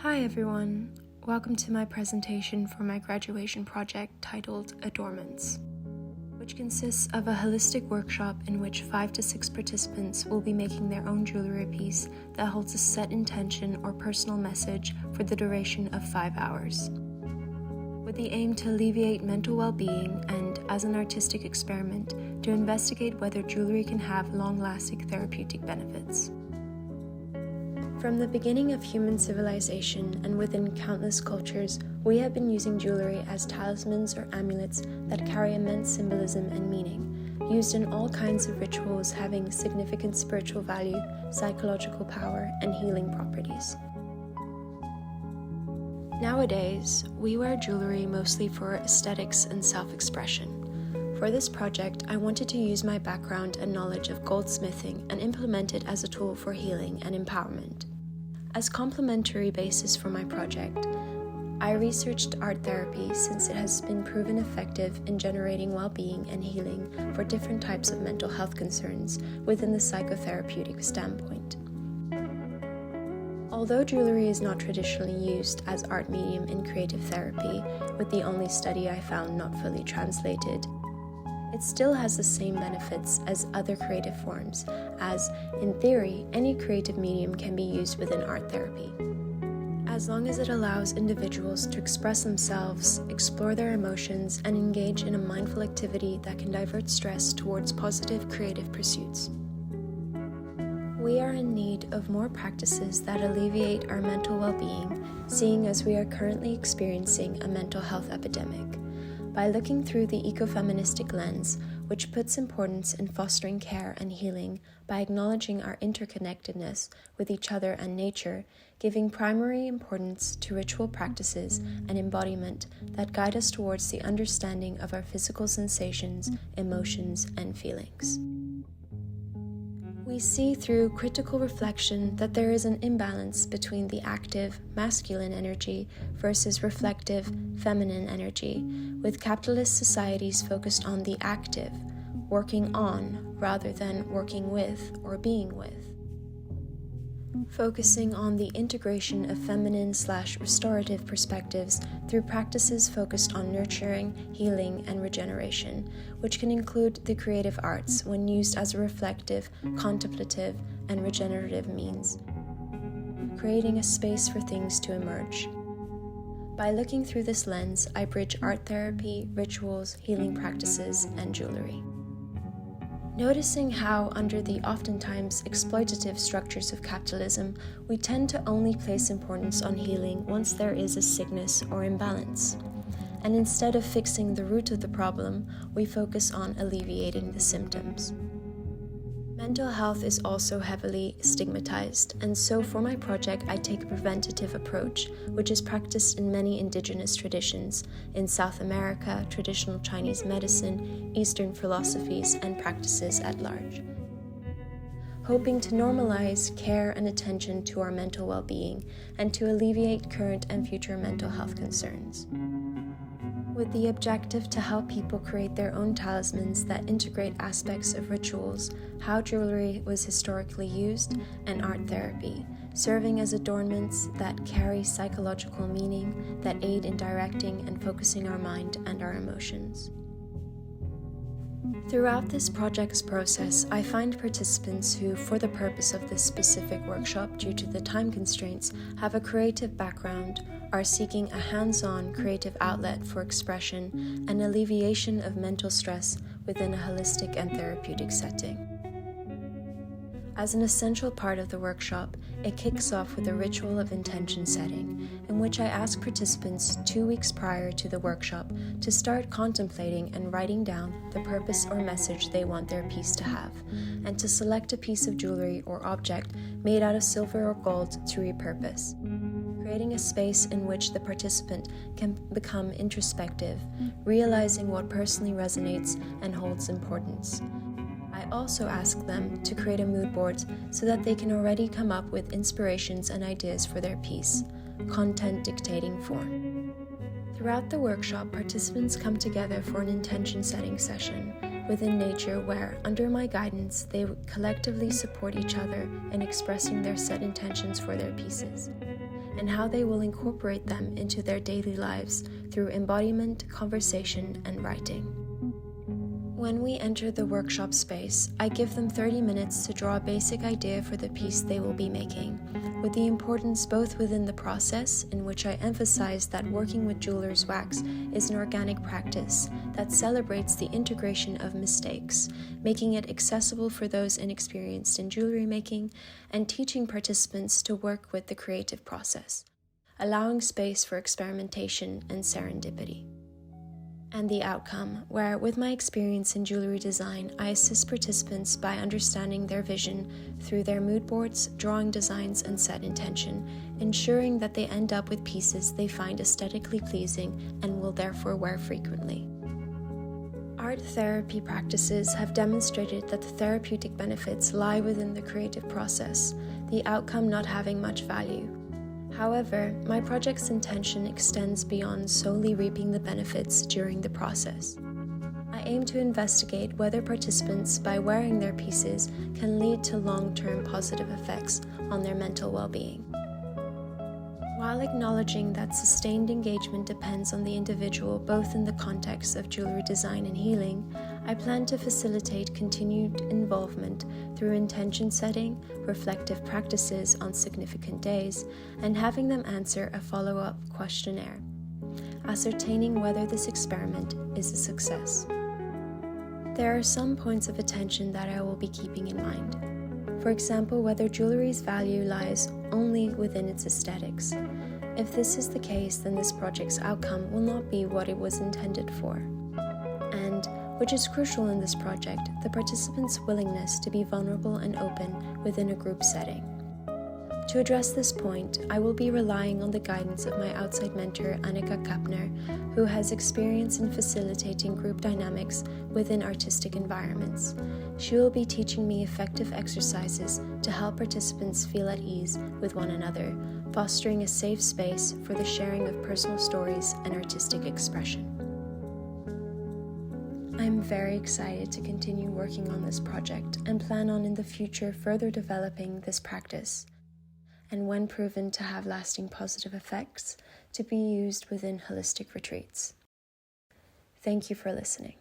Hi everyone, welcome to my presentation for my graduation project titled Adorements, which consists of a holistic workshop in which 5 to 6 participants will be making their own jewelry piece that holds a set intention or personal message for the duration of 5 hours, with the aim to alleviate mental well-being and, as an artistic experiment, to investigate whether jewelry can have long-lasting therapeutic benefits. From the beginning of human civilization and within countless cultures, we have been using jewelry as talismans or amulets that carry immense symbolism and meaning, used in all kinds of rituals having significant spiritual value, psychological power, and healing properties. Nowadays, we wear jewelry mostly for aesthetics and self-expression. For this project, I wanted to use my background and knowledge of goldsmithing and implement it as a tool for healing and empowerment. As complementary basis for my project, I researched art therapy since it has been proven effective in generating well-being and healing for different types of mental health concerns within the psychotherapeutic standpoint. Although jewelry is not traditionally used as art medium in creative therapy, with the only study I found not fully translated, it still has the same benefits as other creative forms, as, in theory, any creative medium can be used within art therapy. As long as it allows individuals to express themselves, explore their emotions, and engage in a mindful activity that can divert stress towards positive creative pursuits. We are in need of more practices that alleviate our mental well-being, seeing as we are currently experiencing a mental health epidemic. By looking through the ecofeministic lens, which puts importance in fostering care and healing by acknowledging our interconnectedness with each other and nature, giving primary importance to ritual practices and embodiment that guide us towards the understanding of our physical sensations, emotions, and feelings. We see through critical reflection that there is an imbalance between the active, masculine energy versus reflective, feminine energy, with capitalist societies focused on the active, working on rather than working with or being with. Focusing on the integration of feminine/restorative perspectives through practices focused on nurturing, healing, and regeneration, which can include the creative arts when used as a reflective, contemplative, and regenerative means, creating a space for things to emerge. By looking through this lens, I bridge art therapy, rituals, healing practices, and jewelry. Noticing how, under the oftentimes exploitative structures of capitalism, we tend to only place importance on healing once there is a sickness or imbalance. And instead of fixing the root of the problem, we focus on alleviating the symptoms. Mental health is also heavily stigmatized, and so for my project I take a preventative approach, which is practiced in many indigenous traditions, in South America, traditional Chinese medicine, Eastern philosophies, and practices at large, hoping to normalize care and attention to our mental well-being and to alleviate current and future mental health concerns, with the objective to help people create their own talismans that integrate aspects of rituals, how jewelry was historically used, and art therapy, serving as adornments that carry psychological meaning that aid in directing and focusing our mind and our emotions. Throughout this project's process, I find participants who, for the purpose of this specific workshop due to the time constraints, have a creative background, are seeking a hands-on creative outlet for expression and alleviation of mental stress within a holistic and therapeutic setting. As an essential part of the workshop, it kicks off with a ritual of intention setting, in which I ask participants 2 weeks prior to the workshop to start contemplating and writing down the purpose or message they want their piece to have, and to select a piece of jewelry or object made out of silver or gold to repurpose, creating a space in which the participant can become introspective, realizing what personally resonates and holds importance. I also ask them to create a mood board so that they can already come up with inspirations and ideas for their piece, content dictating form. Throughout the workshop, participants come together for an intention setting session within nature where, under my guidance, they collectively support each other in expressing their set intentions for their pieces. and how they will incorporate them into their daily lives through embodiment, conversation, and writing. When we enter the workshop space, I give them 30 minutes to draw a basic idea for the piece they will be making, with the importance both within the process, in which I emphasize that working with jeweler's wax is an organic practice that celebrates the integration of mistakes, making it accessible for those inexperienced in jewelry making, and teaching participants to work with the creative process, allowing space for experimentation and serendipity. And the outcome, where with my experience in jewelry design, I assist participants by understanding their vision through their mood boards, drawing designs, and set intention, ensuring that they end up with pieces they find aesthetically pleasing and will therefore wear frequently. Art therapy practices have demonstrated that the therapeutic benefits lie within the creative process, the outcome not having much value. However, my project's intention extends beyond solely reaping the benefits during the process. I aim to investigate whether participants, by wearing their pieces, can lead to long-term positive effects on their mental well-being. While acknowledging that sustained engagement depends on the individual both in the context of jewelry design and healing, I plan to facilitate continued involvement through intention setting, reflective practices on significant days, and having them answer a follow-up questionnaire, ascertaining whether this experiment is a success. There are some points of attention that I will be keeping in mind. For example, whether jewelry's value lies only within its aesthetics. If this is the case, then this project's outcome will not be what it was intended for. And, which is crucial in this project, the participants' willingness to be vulnerable and open within a group setting. To address this point, I will be relying on the guidance of my outside mentor, Annika Kapner, who has experience in facilitating group dynamics within artistic environments. She will be teaching me effective exercises to help participants feel at ease with one another, fostering a safe space for the sharing of personal stories and artistic expression. I'm very excited to continue working on this project and plan on in the future further developing this practice, and when proven to have lasting positive effects, to be used within holistic retreats. Thank you for listening.